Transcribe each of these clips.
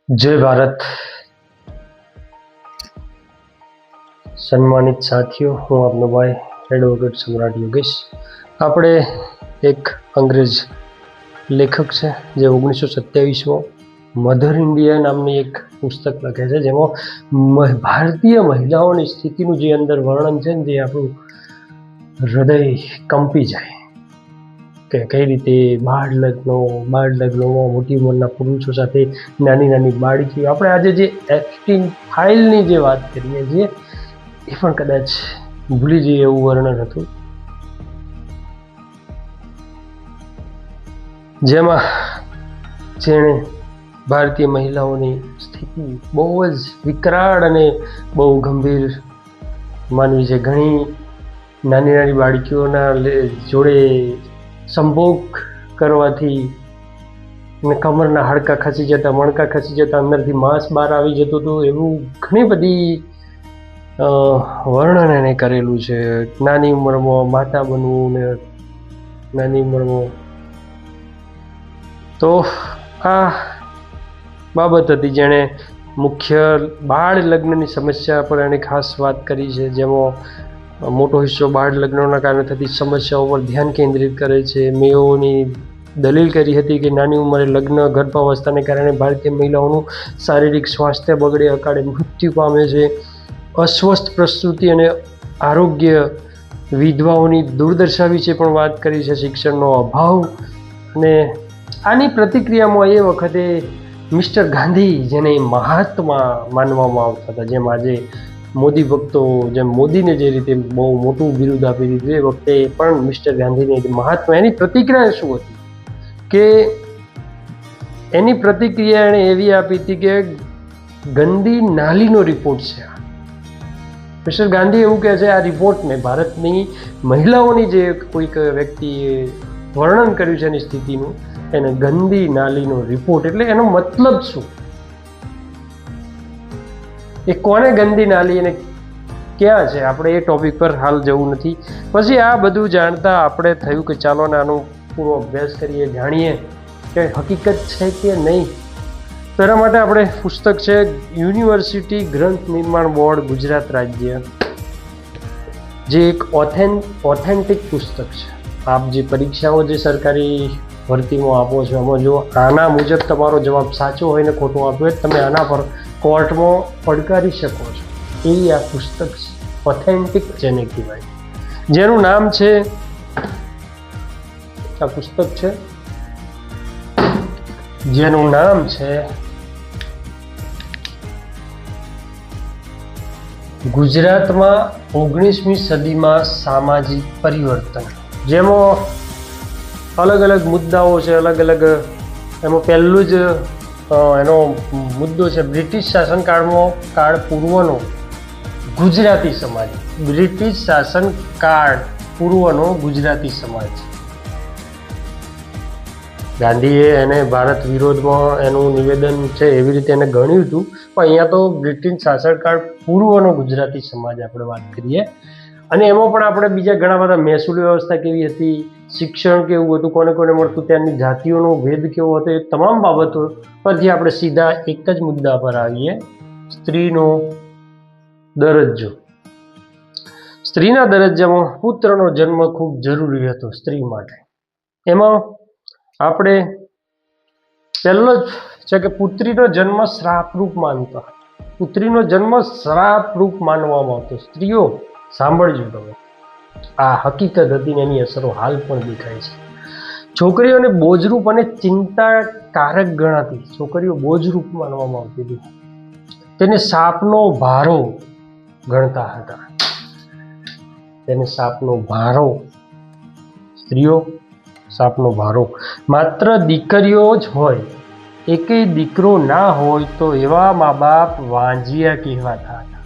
जय भारत। सम्मानित साथियों, हूँ आपनो भाई एडवोकेट सम्राट योगेश। આપણે એક અંગ્રેજ લેખક છે જે 1927માં મધર ઇન્ડિયા નામની એક પુસ્તક લખે છે, જેમાં ભારતીય મહિલાઓની સ્થિતિનું જે અંદર વર્ણન છે ને, જે આપણું હૃદય કંપી જાય કે કઈ રીતે બાળ લગ્નોમાં મોટી ઉંમરના પુરુષો સાથે નાની નાની બાળકીઓ, આપણે આજે જે એપ્સ્ટીન ફાઇલની જે વાત કરીએ છીએ એ પણ કદાચ ભૂલી જઈએ એવું વર્ણન હતું, જેમાં જેણે ભારતીય મહિલાઓની સ્થિતિ બહુ જ વિકરાળ અને બહુ ગંભીર માનવી છે. ઘણી નાની નાની બાળકીઓના જોડે સંભોગ કરવાથી કમરના હાડકાં ખસી જતા, મણકા ખસી જતા, અંદરથી માંસ બહાર આવી જતું હતું, એવું ઘણી બધી વર્ણન એને કરેલું છે. નાની ઉંમરમાં માતા બનવું ને નાની ઉંમરમાં, તો આ બાબત હતી જેણે મુખ્ય બાળ લગ્નની સમસ્યા પર એણે ખાસ વાત કરી છે, જેમાં મોટો હિસ્સો બાળ લગ્નોના કારણે થતી સમસ્યાઓ પર ધ્યાન કેન્દ્રિત કરે છે. મેઓની દલીલ કરી હતી કે નાની ઉંમરે લગ્ન ગર્ભાવસ્થાને કારણે ભારતીય મહિલાઓનું શારીરિક સ્વાસ્થ્ય બગડે, અકાળે મૃત્યુ પામે છે. અસ્વસ્થ પ્રસૂતિ અને આરોગ્ય વિધવાઓની દુર્દશા વિશે પણ વાત કરી છે. શિક્ષણનો અભાવ, અને આની પ્રતિક્રિયામાં એ વખતે મિસ્ટર ગાંધી, જેને મહાત્મા માનવામાં આવતા હતા, જેમ આજે મોદી ભક્તો જેમ મોદીને જે રીતે બહુ મોટું બિરુદ આપી દીધું, એ વખતે પણ મિસ્ટર ગાંધીને મહાત્મા, એની પ્રતિક્રિયા શું હતી કે એની પ્રતિક્રિયા એણે એવી આપી હતી કે ગંદી નાલીનો રિપોર્ટ છે. મિસ્ટર ગાંધી એવું કહે છે, આ રિપોર્ટને ભારતની મહિલાઓની જે કોઈક વ્યક્તિએ વર્ણન કર્યું છે એની સ્થિતિનું, એને ગંદી નાલીનો રિપોર્ટ. એટલે એનો મતલબ શું? એ કોને ગંદી નાલી અને ક્યાં છે? આપણે એ ટોપિક પર હાલ જવું નથી. પછી આ બધું જાણતા આપણે થયું કે ચાલો ને આનો પૂરો અભ્યાસ કરીએ, જાણીએ કે હકીકત છે કે નહીં. તો એના માટે આપણે પુસ્તક છે યુનિવર્સિટી ગ્રંથ નિર્માણ બોર્ડ ગુજરાત રાજ્ય, જે એક ઓથેન્ટિક પુસ્તક છે. આપ જે પરીક્ષાઓ જે સરકારી ભરતીમાં આપો છો, એમાં જો આના મુજબ તમારો જવાબ સાચો હોય ને ખોટો આપ્યો હોય, તમે આના પર કોર્ટમાં પડકારી શકો છો. એવી આ પુસ્તક છે, ઓથેન્ટિક જેને કહેવાય, જેનું નામ છે, આ પુસ્તક છે જેનું નામ છે ગુજરાતમાં 19મી સદીમાં સામાજિક પરિવર્તન. જેમાં અલગ અલગ મુદ્દાઓ છે, અલગ અલગ. એમાં પહેલું જ એનો મુદ્દો છે બ્રિટિશ શાસનકાળ પૂર્વનો ગુજરાતી સમાજ. બ્રિટિશ શાસનકાળ પૂર્વનો ગુજરાતી સમાજ. ગાંધીએ એને ભારત વિરોધમાં એનું નિવેદન છે એવી રીતે એને ગણ્યું હતું, પણ અહીંયા તો બ્રિટિશ શાસનકાળ પૂર્વનો ગુજરાતી સમાજ આપણે વાત કરીએ. અને એમાં પણ આપણે બીજા ઘણા બધા મહેસૂલ વ્યવસ્થા કેવી હતી, શિક્ષણ કેવું હતું, કોને કોને મળતું, ત્યાંની જાતિઓનો ભેદ કેવો હતો, એ તમામ બાબતો પરથી આપણે સીધા એક જ મુદ્દા પર આવીએ, સ્ત્રીનો દરજ્જો. સ્ત્રીના દરજ્જામાં પુત્રનો જન્મ ખૂબ જરૂરી હતો સ્ત્રી માટે. એમાં આપણે પહેલો જ છે કે પુત્રીનો જન્મ શ્રાપરૂપ માનતા. પુત્રીનો જન્મ શ્રાપરૂપ માનવામાં આવતો. સ્ત્રીઓ સાંભળજો તમે, આ હકીકત હતી ને એની અસરો હાલ પણ દેખાય છે. છોકરીઓને બોજરૂપ અને ચિંતાકારક ગણાતી. છોકરીઓ બોજરૂપ માનવામાં આવતી હતી. તેને સાપનો ભારો ગણતા હતા. તેને સાપનો ભારો, સ્ત્રીઓ સાપનો ભારો. માત્ર દીકરીઓ જ હોય, એકેય દીકરો ના હોય તો એવા મા બાપ વાંજિયા કહેવાતા હતા.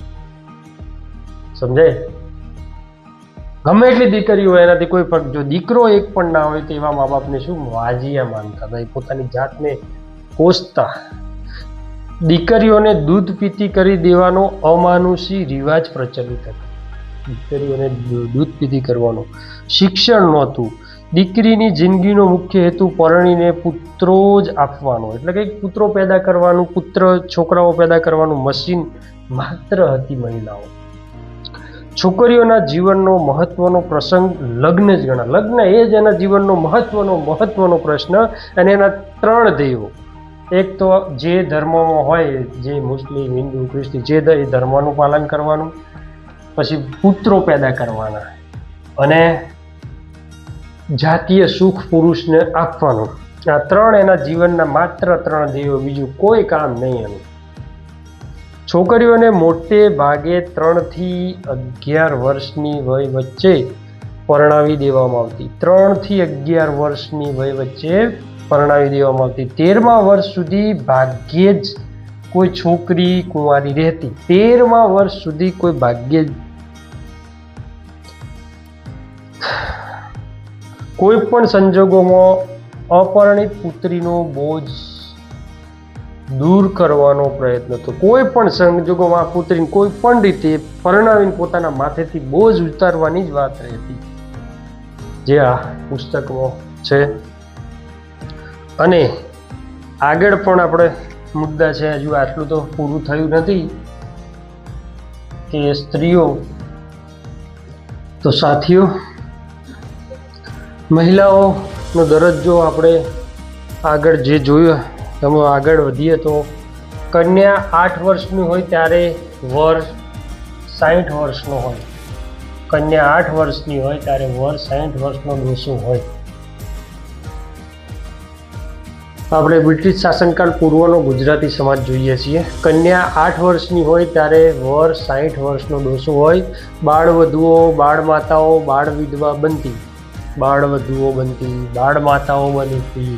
સમજાય? ગમે એટલી દીકરીઓ હોય એનાથી કોઈ ફરક, જો દીકરો એક પણ ના હોય તો એવા મા બાપને શું વાંજિયા માનતા હતા, એ પોતાની જાતને કોસતા. દીકરીઓને દૂધ પીતી કરી દેવાનો અમાનુષી રિવાજ પ્રચલિત હતો. દીકરીઓને દૂધ પીતી કરવાનો. શિક્ષણ નહોતું. દીકરીની જિંદગીનો મુખ્ય હેતુ પરણીને પુત્રો જ આપવાનો, એટલે કે પુત્રો પેદા કરવાનું, છોકરાઓ પેદા કરવાનું મશીન માત્ર હતી મહિલાઓ. છોકરીઓના જીવનનો મહત્વનો પ્રસંગ લગ્ન જ ગણા. લગ્ન એ જ એના જીવનનો મહત્વનો પ્રશ્ન, અને એના 3 ધ્યેયો. એક તો જે ધર્મમાં હોય, જે મુસ્લિમ, હિન્દુ, ખ્રિસ્તી, જે ધર્મનું પાલન કરવાનું, પછી પુત્રો પેદા કરવાના, અને જાતીય સુખ પુરુષને આપવાનું. આ 3 એના જીવનના માત્ર 3 ધ્યેયો, બીજું કોઈ કામ નહીં એનું. છોકરીઓને મોટે ભાગે 3 થી 11 વર્ષની વય વચ્ચે પરણાવી દેવામાં આવતી. 3 થી 11 વર્ષની વય વચ્ચે પરણાવી દેવામાં આવતી. 13મા વર્ષ સુધી ભાગ્યે જ કોઈ છોકરી કુંવારી રહેતી. 13મા વર્ષ સુધી કોઈ ભાગ્યે જ. કોઈ પણ સંજોગોમાં અપરિણીત પુત્રીનો બોજ દૂર કરવાનો પ્રયત્ન તો કોઈ પણ સંજોગોમાં આ પુત્રીને કોઈ પણ રીતે પરણાવીને પોતાના માથેથી બોજ ઉતારવાની જ વાત રહેતી, જે આ પુસ્તકમાં છે. અને આગળ પણ આપણે મુદ્દા છે, હજુ આટલું તો પૂરું થયું નથી કે સ્ત્રીઓ. તો સાથીઓ, મહિલાઓનો દરજ્જો આપણે આગળ જે જોયું, તમે આગળ વધીએ તો કન્યા 8 વર્ષની હોય ત્યારે વર 60 વર્ષનો હોય. કન્યા 8 વર્ષની હોય ત્યારે વર 60 વર્ષનો ડોસો હોય. આપણે બ્રિટિશ શાસનકાળ પૂર્વનો ગુજરાતી સમાજ જોઈએ છીએ. કન્યા 8 વર્ષની હોય ત્યારે વર 60 વર્ષનો ડોસો હોય. બાળ વધુઓ, બાળ માતાઓ, બાળ વિધવા બનતી, બાળ વધુઓ બનતી, બાળ માતાઓ બનતી,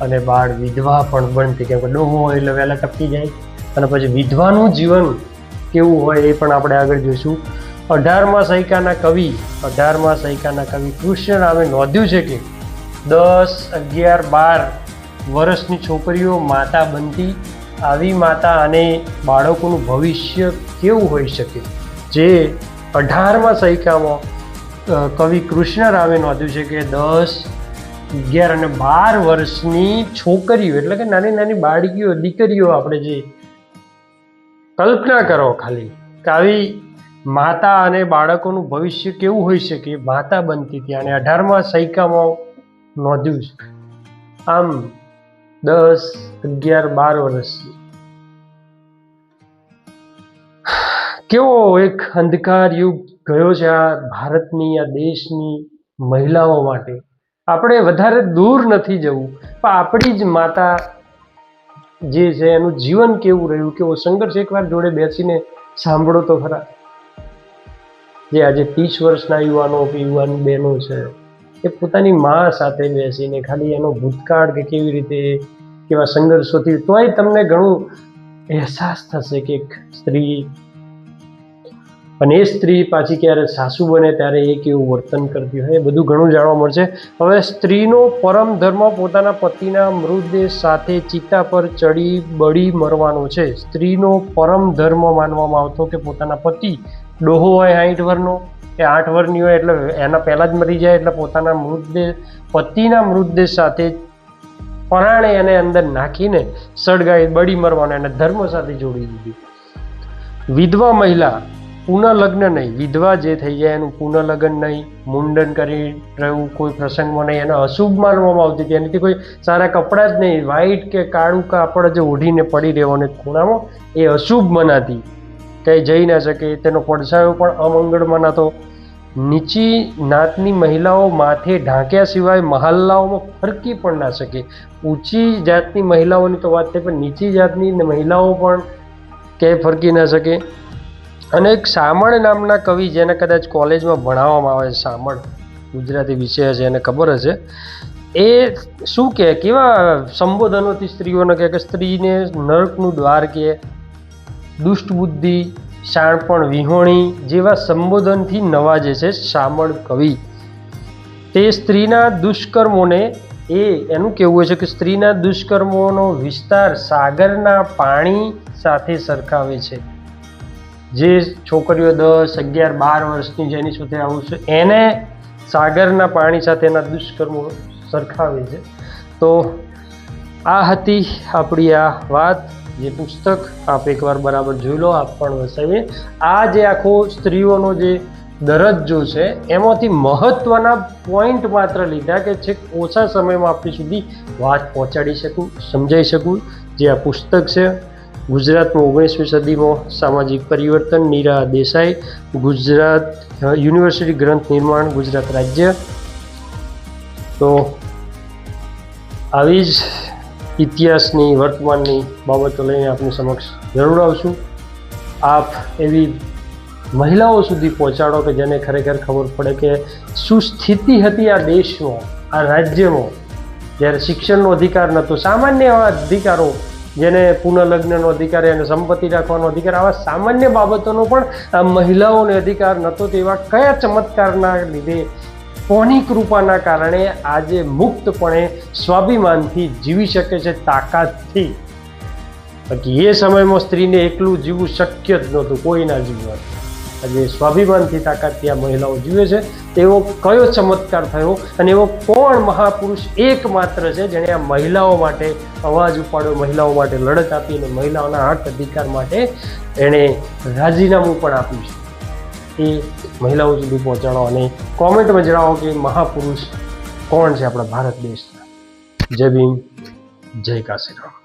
અને બાળ વિધવા પણ બનતી. કેમ કે ડોહો હોય એટલે વહેલા ટપકી જાય. અને પછી વિધવાનું જીવન કેવું હોય એ પણ આપણે આગળ જોઈશું. 18મા સૈકાના કવિ કૃષ્ણરામે નોંધ્યું છે કે 10, 11, 12 વર્ષની છોકરીઓ માતા બનતી. આવી માતા અને બાળકોનું ભવિષ્ય કેવું હોઈ શકે, જે 18મા સૈકામાં કવિ કૃષ્ણરામે નોંધ્યું છે કે 10, 11 અને 12 વર્ષની છોકરીઓ, એટલે કે નાની નાની બાળકીઓ, દીકરીઓ, આપણે જે કલ્પના કરો ખાલી કે આવી માતા અને બાળકોનું ભવિષ્ય કેવું હોઈ શકે, માતા બનતી હતી. અને 18મા સૈકામાં નોંધ્યું છે. આમ 10, 11, 12 વર્ષની કેવો એક અંધકાર યુગ ગયો છે આ ભારતની, આ દેશની મહિલાઓ માટે. આપણે વધારે દૂર નથી જવું, પણ આપણી જ માતા જે છે એનું જીવન કેવું રહ્યું, કેવો સંઘર્ષ. એકવાર જોડે બેસીને સાંભળો તો ખરા. જે આજે 30 વર્ષના યુવાનો કે યુવાન બહેનો છે, એ પોતાની મા સાથે બેસીને ખાલી એનો ભૂતકાળ કે કેવી રીતે કેવા સંઘર્ષોથી, તોય તમને ઘણું અહેસાસ થશે કે એક સ્ત્રી, અને એ સ્ત્રી પાછી ક્યારે સાસુ બને ત્યારે એ કેવું વર્તન કરતી હોય, એ બધું ઘણું જાણવા મળશે. હવે સ્ત્રીનો પરમ ધર્મ પોતાના પતિના મૃતદેહ સાથે ચિતા પર ચડી બળી મરવાનો છે. સ્ત્રીનો પરમ ધર્મ માનવામાં આવતો કે પોતાના પતિ, ડોહો હોય 60 વર્ષનો કે 8 વર્ષની હોય એટલે એના પહેલાં જ મરી જાય, એટલે પોતાના પતિના મૃતદેહ સાથે પરાણે એને અંદર નાખીને સળગાવી બળી મરવાનો, એને ધર્મ સાથે જોડી દીધી. વિધવા મહિલા, પુનઃલગ્ન નહીં, વિધવા જે થઈ જાય એનું પુનઃલગ્ન નહીં, મુંડન કરી રહેવું કોઈ પ્રસંગમાં નહીં, એને અશુભ માનવામાં આવતી હતી. એનાથી કોઈ સારા કપડાં જ નહીં, વ્હાઈટ કે કાળું કાપડ જે ઓઢીને પડી રહેવાનું ખૂણામાં, એ અશુભ મનાતી, કંઈ જઈ ના શકે. તેનો પડછાયો પણ અમંગળ મનાતો. નીચી નાતની મહિલાઓ માથે ઢાંક્યા સિવાય મહાલ્લાઓમાં ફરકી પણ ના શકે. ઊંચી જાતની મહિલાઓની તો વાત થઈ, પણ નીચી જાતની મહિલાઓ પણ ક્યાંય ફરકી ના શકે. અને એક શામળ નામના કવિ, જેને કદાચ કોલેજમાં ભણાવવામાં આવે છે, શામળ ગુજરાતી વિષય છે, એને ખબર હશે, એ શું કહે, કેવા સંબોધનોથી સ્ત્રીઓને કહે કે સ્ત્રીને નરકનું દ્વાર કહે, દુષ્ટ બુદ્ધિ, શાણપણ, વિહોણી જેવા સંબોધનથી નવાજે છે શામળ કવિ. તે સ્ત્રીના દુષ્કર્મોને, એનું કહેવું છે કે સ્ત્રીના દુષ્કર્મોનો વિસ્તાર સાગરના પાણી સાથે સરખાવે છે. જે છોકરીઓ 10, 11, 12 વર્ષની જેની સાથે આવું છે, એને સાગરના પાણી સાથેના દુષ્કર્મો સરખાવે છે. તો આ હતી આપણી આ વાત. જે પુસ્તક આપ એકવાર બરાબર જોઈ લો, આપ પણ વસાવીએ. આ જે આખો સ્ત્રીઓનો જે દરજ્જો છે એમાંથી મહત્વના પોઈન્ટ માત્ર લીધા કે છેક ઓછા સમયમાં આપણી સુધી વાત પહોંચાડી શકું, સમજાઈ શકું. જે આ પુસ્તક છે ગુજરાતમાં 19મી સદીમાં સામાજિક પરિવર્તન, નીરા દેસાઈ, ગુજરાત યુનિવર્સિટી ગ્રંથ નિર્માણ, ગુજરાત રાજ્ય. તો આવી જ ઇતિહાસની, વર્તમાનની બાબતો લઈને આપની સમક્ષ જરૂર આવશું. આપ એવી મહિલાઓ સુધી પહોંચાડો કે જેને ખરેખર ખબર પડે કે શું સ્થિતિ હતી આ દેશમાં, આ રાજ્યમાં, જ્યારે શિક્ષણનો અધિકાર નહોતો, સામાન્ય એવા અધિકારો, જેને પુનઃલગ્નનો અધિકાર અને સંપત્તિ રાખવાનો અધિકાર, આવા સામાન્ય બાબતોનો પણ આ મહિલાઓને અધિકાર નહોતો. તેવા કયા ચમત્કારના લીધે, કોની કૃપાના કારણે આજે મુક્તપણે સ્વાભિમાનથી જીવી શકે છે, તાકાતથી. બાકી એ સમયમાં સ્ત્રીને એકલું જીવવું શક્ય જ નહોતું, કોઈ ના જીવવાનું. આજે સ્વાભિમાનથી, તાકાતથી આ મહિલાઓ જીવે છે. એવો કયો ચમત્કાર થયો અને એવો કોણ મહાપુરુષ એકમાત્ર છે જેણે આ મહિલાઓ માટે અવાજ ઉપાડ્યો, મહિલાઓ માટે લડત આપી અને મહિલાઓના હક અધિકાર માટે એણે રાજીનામું પણ આપ્યું છે. એ મહિલાઓ સુધી પહોંચાડો અને કોમેન્ટમાં જણાવો કે મહાપુરુષ કોણ છે આપણા ભારત દેશના. જય ભીમ, જય કાશીરામ.